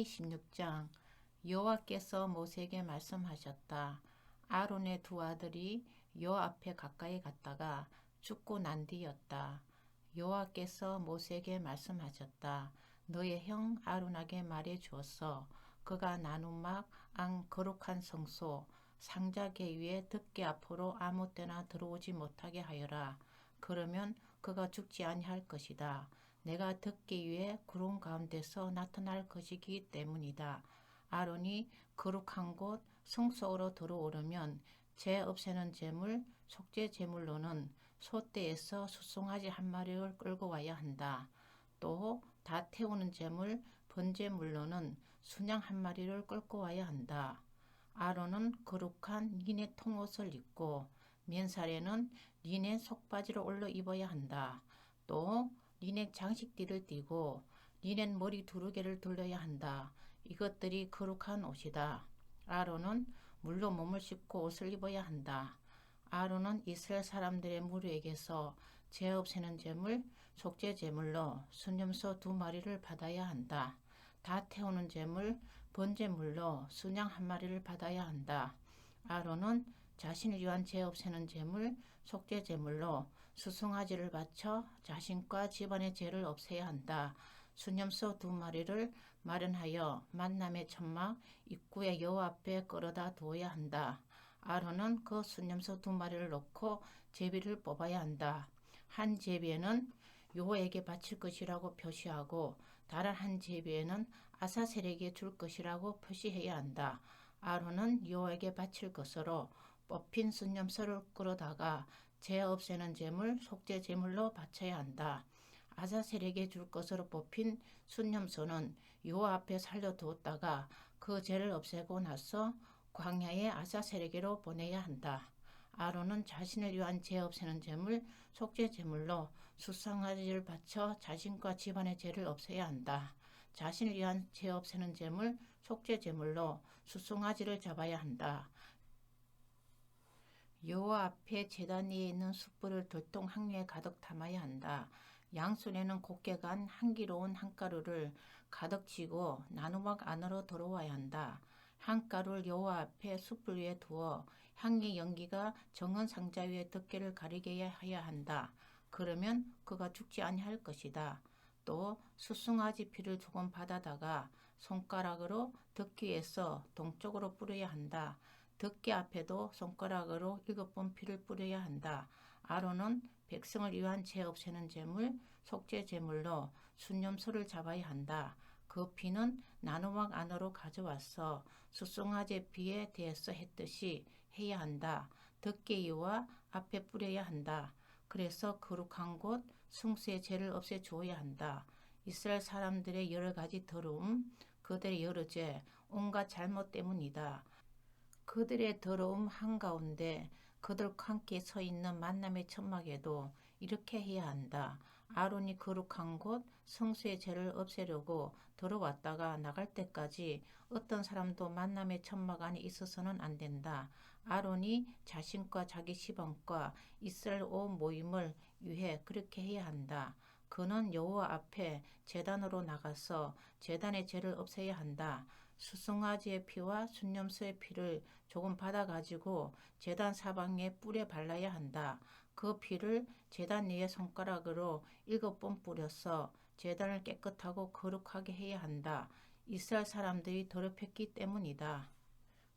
제16장 여호와께서 모세에게 말씀하셨다. 아론의 두 아들이 여호와 앞에 가까이 갔다가 죽고 난 뒤였다. 여호와께서 모세에게 말씀하셨다. 너의 형 아론에게 말해 주었어. 그가 나누막 안 거룩한 성소 상자계 위에 덮개 앞으로 아무 때나 들어오지 못하게 하여라. 그러면 그가 죽지 아니할 것이다. 내가 덮개 위에 구름 가운데서 나타날 것이기 때문이다. 아론이 거룩한 곳 성소로 들어오려면 죄 없애는 제물, 속죄 제물로는 소떼에서 수송아지 한 마리를 끌고 와야 한다. 또 다 태우는 제물, 번제물로는 순양 한 마리를 끌고 와야 한다. 아론은 거룩한 린의 통옷을 입고 맨살에는 린의 속바지를 올려 입어야 한다. 또 린의 장식띠를 띠고 린의 머리 두루개를 둘러야 한다. 이것들이 거룩한 옷이다. 아론은 물로 몸을 씻고 옷을 입어야 한다. 아론은 이스라엘 사람들의 무리에게서 죄 없애는 제물, 속죄 제물로 순염소 2마리를 받아야 한다. 다 태우는 제물, 번제물로 순양 한 마리를 받아야 한다. 아론은 자신을 위한 죄 없애는 제물, 속죄 제물로 수송아지를 바쳐 자신과 집안의 죄를 없애야 한다. 순염소 2마리를 마련하여 만남의 천막 입구에 여호와 앞에 끌어다 두어야 한다. 아론은 그 순염소 2마리를 넣고 제비를 뽑아야 한다. 한 제비에는 여호와에게 바칠 것이라고 표시하고 다른 한 제비에는 아사셀에게 줄 것이라고 표시해야 한다. 아론은 여호와에게 바칠 것으로 뽑힌 순염소를 끌어다가 죄 없애는 제물, 속죄 제물로 바쳐야 한다. 아사셀에게 줄 것으로 뽑힌 순염소는 여호와 앞에 살려두었다가 그 죄를 없애고 나서 광야의 아사셀에게로 보내야 한다. 아론은 자신을 위한 죄 없애는 제물, 속죄 제물로 수송아지를 바쳐 자신과 집안의 죄를 없애야 한다. 자신을 위한 죄 없애는 제물, 속죄 제물로 수송아지를 잡아야 한다. 여호와 앞에 제단 위에 있는 숯불을 돌통 항류에 가득 담아야 한다. 양손에는 곱게 간 향기로운 향가루를 가득 쥐고 나누막 안으로 들어와야 한다. 향가루를 여호와 앞에 숯불 위에 두어 향의 연기가 정은 상자 위에 덮개를 가리게 해야 한다. 그러면 그가 죽지 아니할 것이다. 또 수송아지 피를 조금 받아다가 손가락으로 덮개 위에서 동쪽으로 뿌려야 한다. 덮개 앞에도 손가락으로 7번 피를 뿌려야 한다. 아론은 백성을 위한 죄 없애는 제물, 속죄 제물로 순염소를 잡아야 한다. 그 피는 나누막 안으로 가져와서 수송아지 피에 대해서 했듯이 해야 한다. 덮개 위와 앞에 뿌려야 한다. 그래서 거룩한 곳 성소의 죄를 없애 주어야 한다. 이스라엘 사람들의 여러 가지 더러움, 그들의 여러 죄, 온갖 잘못 때문이다. 그들의 더러움 한가운데 그들과 함께 서 있는 만남의 천막에도 이렇게 해야 한다. 아론이 거룩한 곳 성소의 죄를 없애려고 들어왔다가 나갈 때까지 어떤 사람도 만남의 천막 안에 있어서는 안 된다. 아론이 자신과 자기 시방과 이스라엘 온 모임을 위해 그렇게 해야 한다. 그는 여호와 앞에 제단으로 나가서 제단의 죄를 없애야 한다. 수송아지의 피와 순염소의 피를 조금 받아가지고 제단 사방에 뿔에 발라야 한다. 그 피를 제단 위에 손가락으로 7번 뿌려서 제단을 깨끗하고 거룩하게 해야 한다. 이스라엘 사람들이 더럽혔기 때문이다.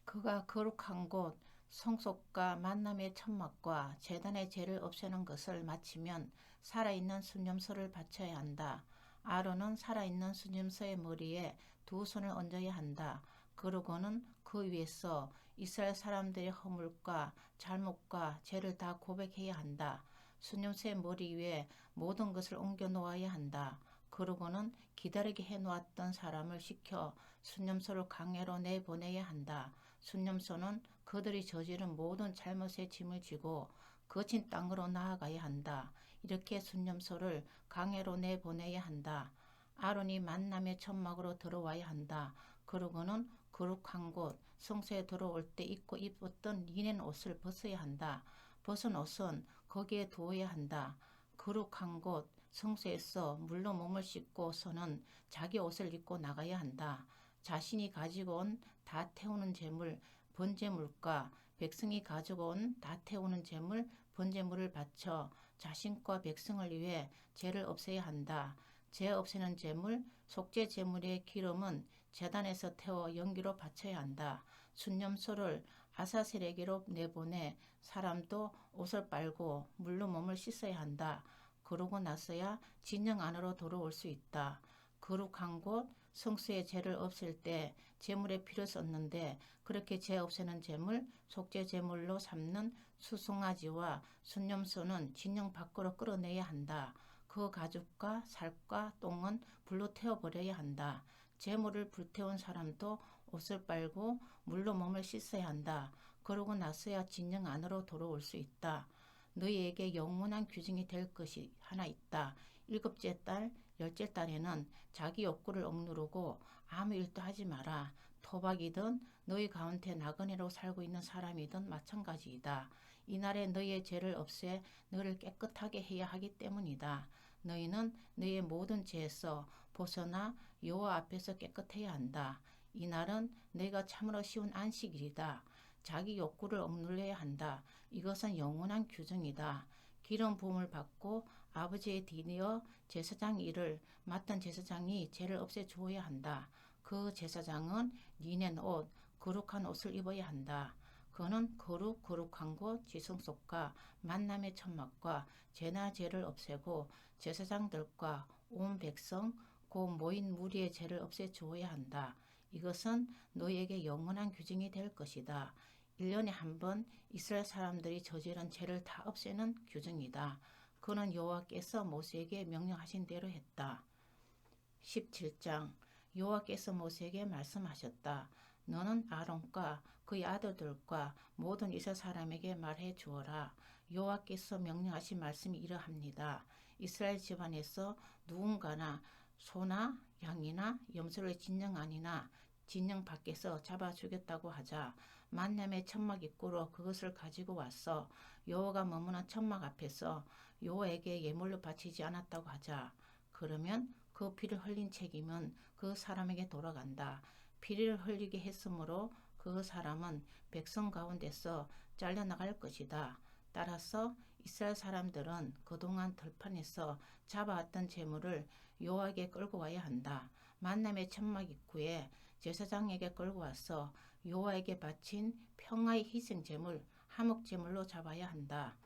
그가 거룩한 곳 성소과 만남의 천막과 제단의 죄를 없애는 것을 마치면 살아있는 순염소를 바쳐야 한다. 아론은 살아있는 순염소의 머리에 2손을 얹어야 한다. 그러고는 그 위에서 이스라엘 사람들의 허물과 잘못과 죄를 다 고백해야 한다. 순염소의 머리 위에 모든 것을 옮겨 놓아야 한다. 그러고는 기다리게 해놓았던 사람을 시켜 순염소를 강야로 내보내야 한다. 순염소는 그들이 저지른 모든 잘못의 짐을 지고 거친 땅으로 나아가야 한다. 이렇게 순염소를 강야로 내보내야 한다. 아론이 만남의 천막으로 들어와야 한다. 그러고는 거룩한 곳 성소에 들어올 때 입고 입었던 리넨 옷을 벗어야 한다. 벗은 옷은 거기에 두어야 한다. 거룩한 곳 성소에서 물로 몸을 씻고서는 자기 옷을 입고 나가야 한다. 자신이 가지고 온 다 태우는 재물 번제물과 백성이 가지고 온 다 태우는 재물 번제물을 바쳐 자신과 백성을 위해 죄를 없애야 한다. 죄 없애는 재물 속죄 재물의 기름은 제단에서 태워 연기로 바쳐야 한다. 순념소를 아사셀에게로 내보내 사람도 옷을 빨고 물로 몸을 씻어야 한다. 그러고 나서야 진영 안으로 들어올 수 있다. 거룩한 곳 성수의 죄를 없앨 때 제물의 피를 썼는데 그렇게 죄 없애는 제물, 속죄 제물로 삼는 수송아지와 순념소는 진영 밖으로 끌어내야 한다. 그 가죽과 살과 똥은 불로 태워버려야 한다. 제물을 불태운 사람도 옷을 빨고 물로 몸을 씻어야 한다. 그러고 나서야 진영 안으로 들어올 수 있다. 너희에게 영원한 규정이 될 것이 하나 있다. 일곱째 달, 열째 달에는 자기 욕구를 억누르고 아무 일도 하지 마라. 토박이든 너희 가운데 나그네로 살고 있는 사람이든 마찬가지이다. 이날에 너희의 죄를 없애 너를 깨끗하게 해야 하기 때문이다. 너희는 너희의 모든 죄에서 벗어나 여호와 앞에서 깨끗해야 한다. 이날은 너희가 참으로 쉬운 안식일이다. 자기 욕구를 억눌려야 한다. 이것은 영원한 규정이다. 기름 부음을 받고 아버지의 뒤이어 제사장 일을 맡은 제사장이 죄를 없애 주어야 한다. 그 제사장은 리넨 옷, 거룩한 옷을 입어야 한다. 그는 거룩한 곳 지성소과 만남의 천막과 죄나 죄를 없애고 제사장들과 온 백성 곧 모인 무리의 죄를 없애 주어야 한다. 이것은 너희에게 영원한 규정이 될 것이다. 1년에 한 번 이스라엘 사람들이 저지른 죄를 다 없애는 규정이다. 그는 여호와께서 모세에게 명령하신 대로 했다. 17장 여호와께서 모세에게 말씀하셨다. 너는 아론과 그의 아들들과 모든 이스라엘 사람에게 말해 주어라. 여호와께서 명령하신 말씀이 이러합니다. 이스라엘 집안에서 누군가나 소나 양이나 염소를 진영 안이나 진영 밖에서 잡아 죽였다고 하자. 만남의 천막 입구로 그것을 가지고 왔어. 여호와가 머무는 천막 앞에서 여호와에게 예물로 바치지 않았다고 하자. 그러면 그 피를 흘린 책임은 그 사람에게 돌아간다. 피를 흘리게 했으므로 그 사람은 백성 가운데서 잘려나갈 것이다. 따라서 이스라엘 사람들은 그동안 들판에서 잡아왔던 재물을 여호와에게 끌고 와야 한다. 만남의 천막 입구에 제사장에게 끌고 와서 여호와에게 바친 평화의 희생제물, 화목제물로 잡아야 한다.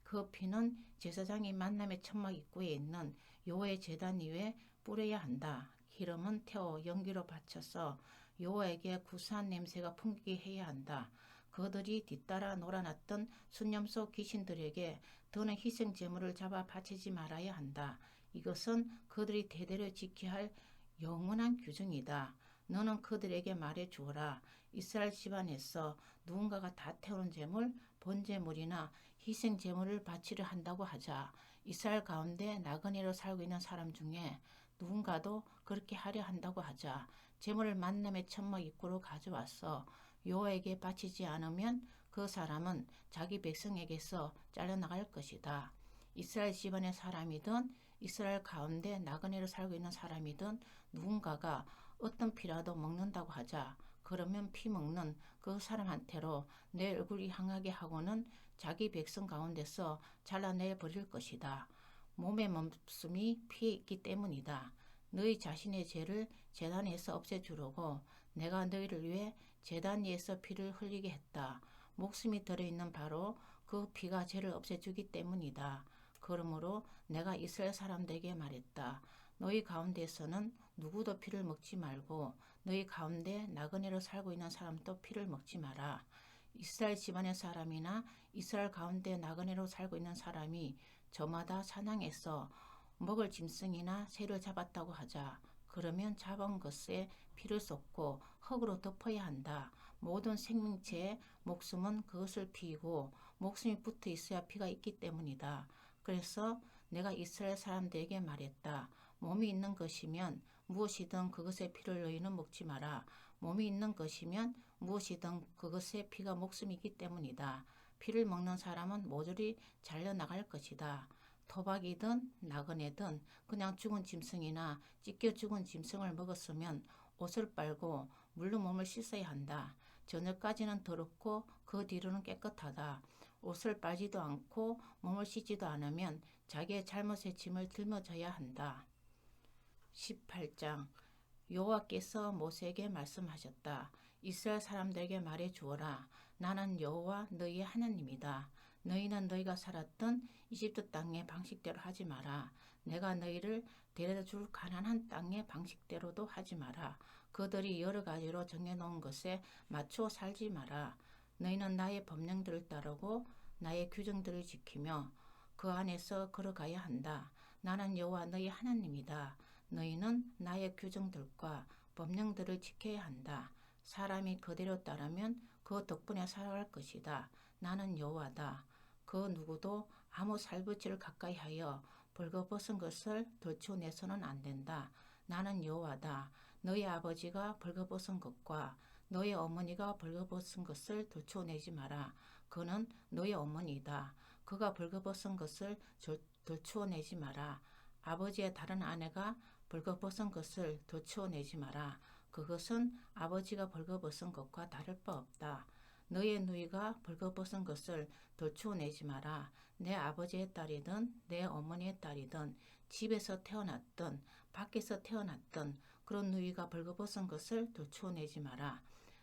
그 피는 제사장이 만남의 천막 입구에 있는 여호와의 제단 위에 뿌려야 한다. 기름은 태워 연기로 바쳐서 여호와에게 구수한 냄새가 풍기게 해야 한다. 그들이 뒤따라 놀아났던 순념소 귀신들에게 더는 희생제물을 잡아 바치지 말아야 한다. 이것은 그들이 대대로 지켜야 할 영원한 규정이다. 너는 그들에게 말해 주어라. 이스라엘 집안에서 누군가가 다 태우는 제물, 번제물이나 희생 제물을 바치려 한다고 하자. 이스라엘 가운데 나그네로 살고 있는 사람 중에 누군가도 그렇게 하려 한다고 하자. 제물을 만남의 천막 입구로 가져와서 여호와에게 바치지 않으면 그 사람은 자기 백성에게서 잘려나갈 것이다. 이스라엘 집안의 사람이든 이스라엘 가운데 나그네로 살고 있는 사람이든 누군가가 어떤 피라도 먹는다고 하자. 그러면 피 먹는 그 사람한테로 내 얼굴이 향하게 하고는 자기 백성 가운데서 잘라내 버릴 것이다. 몸의 목숨이 피에 있기 때문이다. 너희 자신의 죄를 제단에서 없애주려고 내가 너희를 위해 제단 위에서 피를 흘리게 했다. 목숨이 들어있는 바로 그 피가 죄를 없애주기 때문이다. 그러므로 내가 이스라엘 사람들에게 말했다. 너희 가운데서는 누구도 피를 먹지 말고 너희 가운데 나그네로 살고 있는 사람도 피를 먹지 마라. 이스라엘 집안의 사람이나 이스라엘 가운데 나그네로 살고 있는 사람이 저마다 사냥해서 먹을 짐승이나 새를 잡았다고 하자. 그러면 잡은 것에 피를 쏟고 흙으로 덮어야 한다. 모든 생명체의 목숨은 그것을 피이고 목숨이 붙어 있어야 피가 있기 때문이다. 그래서 내가 이스라엘 사람들에게 말했다. 몸이 있는 것이면 무엇이든 그것의 피를 너희는 먹지 마라. 몸이 있는 것이면 무엇이든 그것의 피가 목숨이기 때문이다. 피를 먹는 사람은 모조리 잘려나갈 것이다. 토박이든 나그네든 그냥 죽은 짐승이나 찢겨 죽은 짐승을 먹었으면 옷을 빨고 물로 몸을 씻어야 한다. 저녁까지는 더럽고 그 뒤로는 깨끗하다. 옷을 빨지도 않고 몸을 씻지도 않으면 자기의 잘못의 짐을 짊어져야 한다. 18장 여호와께서 모세에게 말씀하셨다. 이스라엘 사람들에게 말해 주어라. 나는 여호와 너희의 하나님이다. 너희는 너희가 살았던 이집트 땅의 방식대로 하지 마라. 내가 너희를 데려다 줄 가나안 땅의 방식대로도 하지 마라. 그들이 여러 가지로 정해놓은 것에 맞추어 살지 마라. 너희는 나의 법령들을 따르고 나의 규정들을 지키며 그 안에서 걸어가야 한다. 나는 여호와 너희 하나님이다. 너희는 나의 규정들과 법령들을 지켜야 한다. 사람이 그대로 따르면 그 덕분에 살아갈 것이다. 나는 여호와다. 그 누구도 아무 살부치를 가까이 하여 벌거벗은 것을 들추어내서는 안 된다. 나는 여호와다. 너희 아버지가 벌거벗은 것과 너희 어머니가 벌거벗은 것을 들추어내지 마라. 그는 너희 어머니다. 그가 벌거벗은 것을 들추어내지 마라. 아버지의 다른 아내가 벌거벗은 것을 들추어내지 마라. 그것은 아버지가 벌거벗은 것과 다를 바 없다. 너의 누이가 벌거벗은 것을 들추어내지 마라. 내 아버지의 딸이든 내 어머니의 딸이든 집에서 태어났든 밖에서 태어났든 그런 누이가 벌거벗은 것을 들추어내지 마라.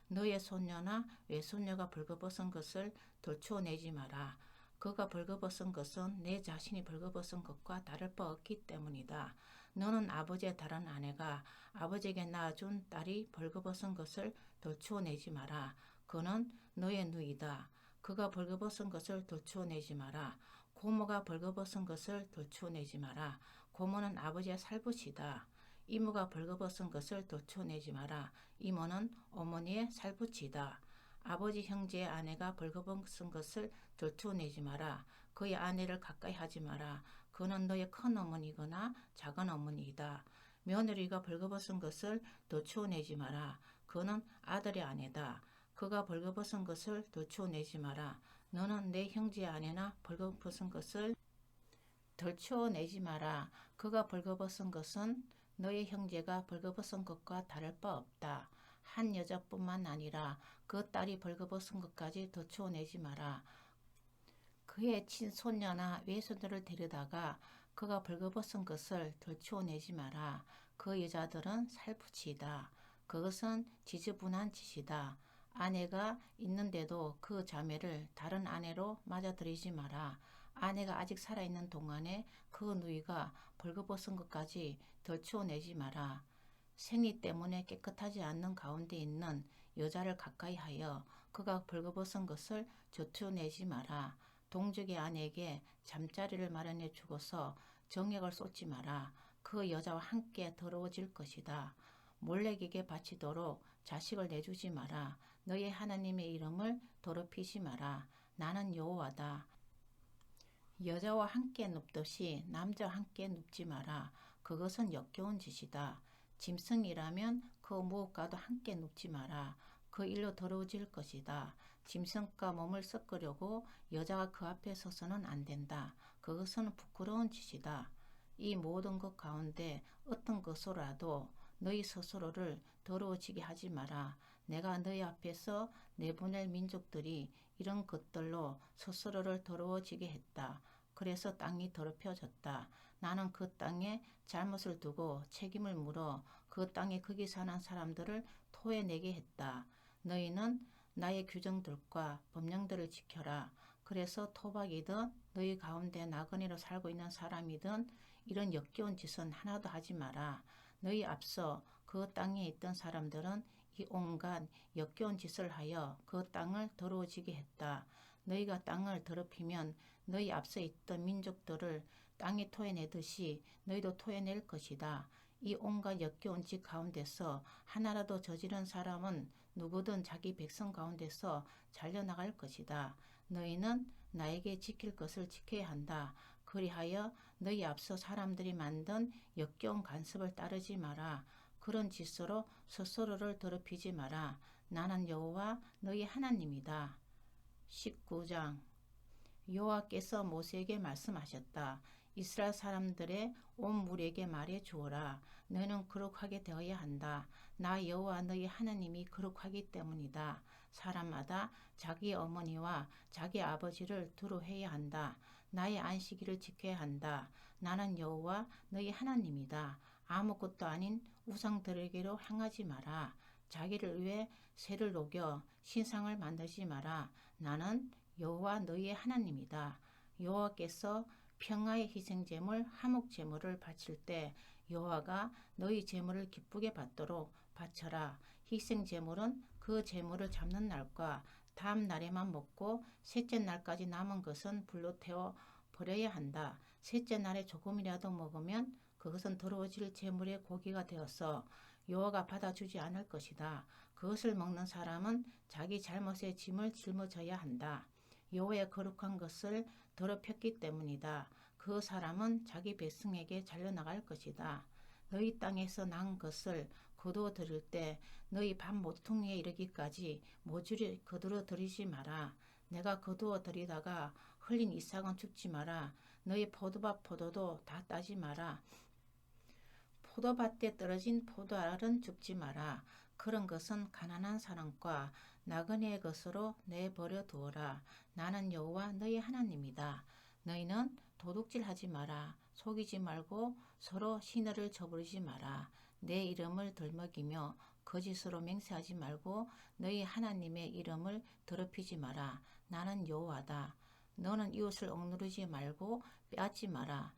너의 손녀나 외손녀가 벌거벗은 것을 들추어내지 마라. 그가 벌거벗은 것은 내 자신이 벌거벗은 것과 다를 바 없기 때문이다. 너는 아버지의 다른 아내가 아버지에게 낳아준 딸이 벌거벗은 것을 들추어내지 마라. 그는 너의 누이다. 그가 벌거벗은 것을 들추어내지 마라. 고모가 벌거벗은 것을 들추어내지 마라. 고모는 아버지의 살붙이다. 이모가 벌거벗은 것을 들추어내지 마라. 이모는 어머니의 살붙이다. 아버지 형제의 아내가 벌거벗은 것을 들추어내지 마라. 그의 아내를 가까이 하지 마라. 그는 너의 큰 어머니거나 작은 어머니이다. 며느리가 벌거벗은 것을 들추어내지 마라. 그는 아들의 아내다. 그가 벌거벗은 것을 들추어내지 마라. 너는 내 형제의 아내나 벌거벗은 것을 들추어내지 마라. 그가 벌거벗은 것은 너의 형제가 벌거벗은 것과 다를 바 없다. 한 여자뿐만 아니라 그 딸이 벌거벗은 것까지 들추어내지 마라. 그의 친손녀나 외손녀를 데려다가 그가 벌거벗은 것을 들추어내지 마라. 그 여자들은 살붙이다. 그것은 지저분한 짓이다. 아내가 있는데도 그 자매를 다른 아내로 맞아들이지 마라. 아내가 아직 살아있는 동안에 그 누이가 벌거벗은 것까지 들추어내지 마라. 생리 때문에 깨끗하지 않는 가운데 있는 여자를 가까이 하여 그가 벌거벗은 것을 들추어내지 마라. 동족의 아내에게 잠자리를 마련해 주고서 정액을 쏟지 마라. 그 여자와 함께 더러워질 것이다. 몰렉에게 바치도록 자식을 내주지 마라. 너의 하나님의 이름을 더럽히지 마라. 나는 여호와다. 여자와 함께 눕듯이 남자와 함께 눕지 마라. 그것은 역겨운 짓이다. 짐승이라면 그 무엇과도 함께 눕지 마라. 그 일로 더러워질 것이다. 짐승과 몸을 섞으려고 여자가 그 앞에 서서는 안 된다. 그것은 부끄러운 짓이다. 이 모든 것 가운데 어떤 것으로라도 너희 스스로를 더러워지게 하지 마라. 내가 너희 앞에서 내보낼 민족들이 이런 것들로 스스로를 더러워지게 했다. 그래서 땅이 더럽혀졌다. 나는 그 땅에 잘못을 두고 책임을 물어 그 땅에 거기 사는 사람들을 토해내게 했다. 너희는 나의 규정들과 법령들을 지켜라. 그래서 토박이든 너희 가운데 나그네로 살고 있는 사람이든 이런 역겨운 짓은 하나도 하지 마라. 너희 앞서 그 땅에 있던 사람들은 이 온갖 역겨운 짓을 하여 그 땅을 더러워지게 했다. 너희가 땅을 더럽히면 너희 앞서 있던 민족들을 땅이 토해내듯이 너희도 토해낼 것이다. 이 온갖 역겨운 짓 가운데서 하나라도 저지른 사람은 누구든 자기 백성 가운데서 잘려나갈 것이다. 너희는 나에게 지킬 것을 지켜야 한다. 그리하여 너희 앞서 사람들이 만든 역겨운 간섭을 따르지 마라. 그런 짓으로 스스로를 더럽히지 마라. 나는 여호와 너희 하나님이다. 19장 여호와께서 모세에게 말씀하셨다. 이스라엘 사람들의 온 무리에게 말해 주어라. 너희는 거룩하게 되어야 한다. 나 여호와 너희 하나님이 거룩하기 때문이다. 사람마다 자기 어머니와 자기 아버지를 두루해야 한다. 나의 안식일을 지켜야 한다. 나는 여호와 너희 하나님이다. 아무것도 아닌 우상들에게로 향하지 마라. 자기를 위해 새를 녹여 신상을 만들지 마라. 나는 여호와 너희의 하나님이다. 여호와께서 평화의 희생제물 화목제물을 바칠 때 여호와가 너희 제물을 기쁘게 받도록 바쳐라. 희생제물은 그 제물을 잡는 날과 다음 날에만 먹고 셋째 날까지 남은 것은 불로 태워 버려야 한다. 셋째 날에 조금이라도 먹으면 그것은 더러워질 제물의 고기가 되어서 여호와가 받아주지 않을 것이다. 그것을 먹는 사람은 자기 잘못의 짐을 짊어져야 한다. 여호와의 거룩한 것을 더럽혔기 때문이다. 그 사람은 자기 백성에게 잘려나갈 것이다. 너희 땅에서 난 것을 거두어 들일 때 너희 밥 모퉁이에 이르기까지 모조리 거두어 들이지 마라. 내가 거두어 들이다가 흘린 이삭은 줍지 마라. 너희 포도밭 포도도 다 따지 마라. 포도밭에 떨어진 포도알은 줍지 마라. 그런 것은 가난한 사람과 나그네의 것으로 내버려 두어라. 나는 여호와 너희 하나님이다. 너희는 도둑질하지 마라. 속이지 말고 서로 시너를 저버리지 마라. 내 이름을 덜먹이며 거짓으로 맹세하지 말고 너희 하나님의 이름을 더럽히지 마라. 나는 여호와다. 너는 이웃을 억누르지 말고 빼앗지 마라.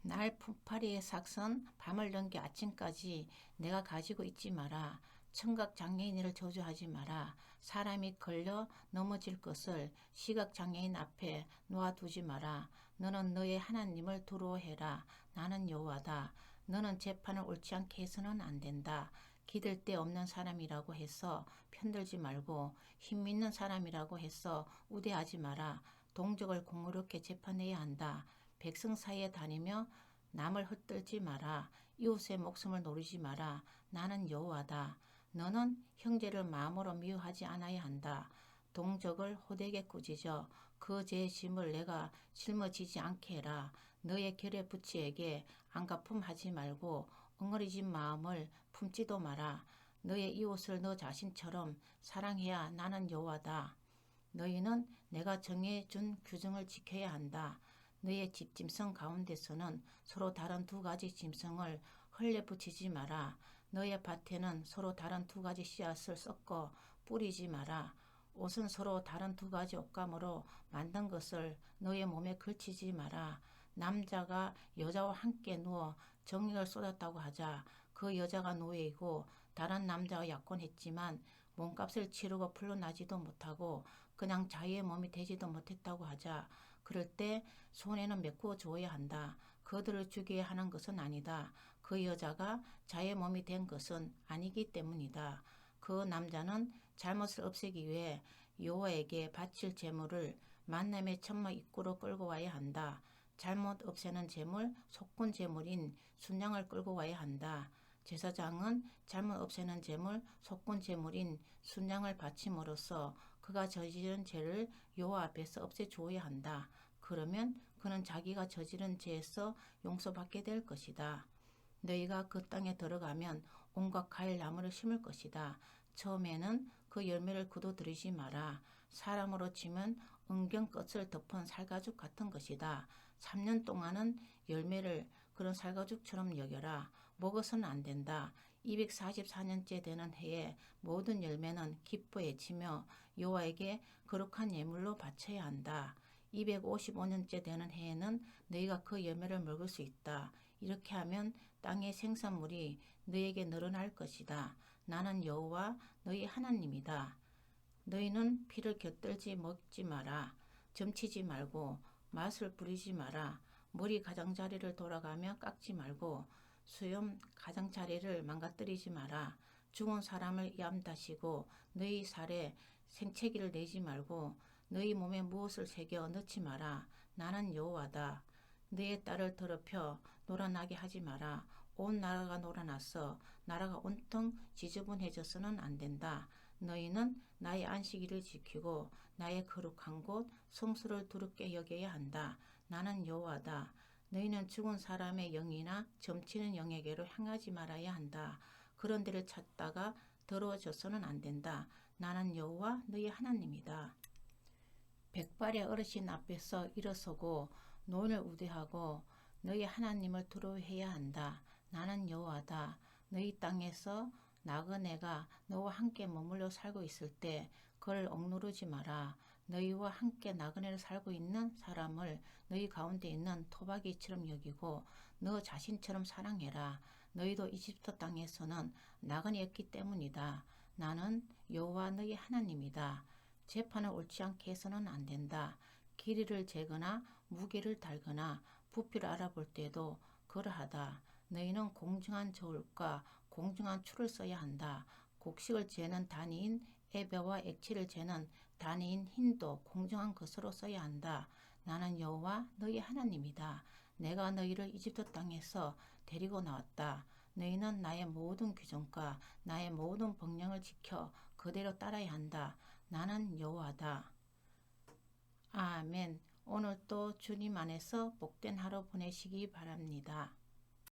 날 품팔이의 삭선 밤을 넘겨 아침까지 내가 가지고 있지 마라. 청각 장애인을 저주하지 마라. 사람이 걸려 넘어질 것을 시각 장애인 앞에 놓아두지 마라. 너는 너의 하나님을 두려워해라. 나는 여호와다. 너는 재판을 옳지 않게 해서는 안 된다. 기댈 데 없는 사람이라고 해서 편들지 말고 힘 있는 사람이라고 해서 우대하지 마라. 동족을 공의롭게 재판해야 한다. 백성 사이에 다니며 남을 헛들지 마라. 이웃의 목숨을 노리지 마라. 나는 여호와다. 너는 형제를 마음으로 미워하지 않아야 한다. 동족을 호되게 꾸짖어 그 죄의 짐을 내가 짊어지지 않게 해라. 너의 결의 부치에게 안갚음하지 말고 엉어리진 마음을 품지도 마라. 너의 이웃을 너 자신처럼 사랑해야 나는 여호와다. 너희는 내가 정해준 규정을 지켜야 한다. 너의 집짐승 가운데서는 서로 다른 두 가지 짐승을 헐레붙이지 마라. 너의 밭에는 서로 다른 두 가지 씨앗을 섞어 뿌리지 마라. 옷은 서로 다른 두 가지 옷감으로 만든 것을 너의 몸에 걸치지 마라. 남자가 여자와 함께 누워 정욕을 쏟았다고 하자. 그 여자가 노예이고 다른 남자가 약혼했지만 몸값을 치르고 풀려나지도 못하고 그냥 자유의 몸이 되지도 못했다고 하자. 그럴 때 손에는 메꾸어 주어야 한다. 그들을 죽여야 하는 것은 아니다. 그 여자가 자유의 몸이 된 것은 아니기 때문이다. 그 남자는 잘못을 없애기 위해 여호와에게 바칠 제물을 만남의 천막 입구로 끌고 와야 한다. 잘못 없애는 제물, 속군 제물인 순양을 끌고 와야 한다. 제사장은 잘못 없애는 제물, 속군 제물인 순양을 바침으로써 그가 저지른 죄를 여호와 앞에서 없애주어야 한다. 그러면 그는 자기가 저지른 죄에서 용서받게 될 것이다. 너희가 그 땅에 들어가면 온갖 과일 나무를 심을 것이다. 처음에는 그 열매를 거둬들이지 마라. 사람으로 치면 은경 끝을 덮은 살가죽 같은 것이다. 3년 동안은 열매를 그런 살가죽처럼 여겨라. 먹어서는 안 된다. 244년째 되는 해에 모든 열매는 기뻐해 치며 여호와에게 거룩한 예물로 바쳐야 한다. 255년째 되는 해에는 너희가 그 열매를 먹을 수 있다. 이렇게 하면 땅의 생산물이 너희에게 늘어날 것이다. 나는 여호와 너희 하나님이다. 너희는 피를 곁들지 먹지 마라. 점치지 말고 맛을 부리지 마라. 머리 가장자리를 돌아가며 깎지 말고 수염 가장자리를 망가뜨리지 마라. 죽은 사람을 야암다시고 너희 살에 생채기를 내지 말고 너희 몸에 무엇을 새겨 넣지 마라. 나는 여호와다. 너의 딸을 더럽혀 놀아나게 하지 마라. 온 나라가 놀아났어. 나라가 온통 지저분해져서는 안 된다. 너희는 나의 안식일을 지키고 나의 거룩한 곳 성소를 두렵게 여겨야 한다. 나는 여호와다. 너희는 죽은 사람의 영이나 점치는 영에게로 향하지 말아야 한다. 그런 데를 찾다가 더러워져서는 안 된다. 나는 여호와 너희 하나님이다. 백발의 어르신 앞에서 일어서고 노인을 우대하고 너희 하나님을 두려워해야 한다. 나는 여호와다. 너희 땅에서 나그네가 너와 함께 머물러 살고 있을 때 그를 억누르지 마라. 너희와 함께 나그네로 살고 있는 사람을 너희 가운데 있는 토박이처럼 여기고 너 자신처럼 사랑해라. 너희도 이집트 땅에서는 나그네였기 때문이다. 나는 여호와 너희 하나님이다. 재판을 옳지 않게 해서는 안 된다. 길이를 재거나 무게를 달거나 부피를 알아볼 때도 그러하다. 너희는 공정한 저울과 공정한 추를 써야 한다. 곡식을 재는 단위인 에바와 액체를 재는 단위인 흰도 공정한 것으로 써야 한다. 나는 여호와 너희 하나님이다. 내가 너희를 이집트 땅에서 데리고 나왔다. 너희는 나의 모든 규정과 나의 모든 법령을 지켜 그대로 따라야 한다. 나는 여호와다. 아멘. 오늘도 주님 안에서 복된 하루 보내시기 바랍니다.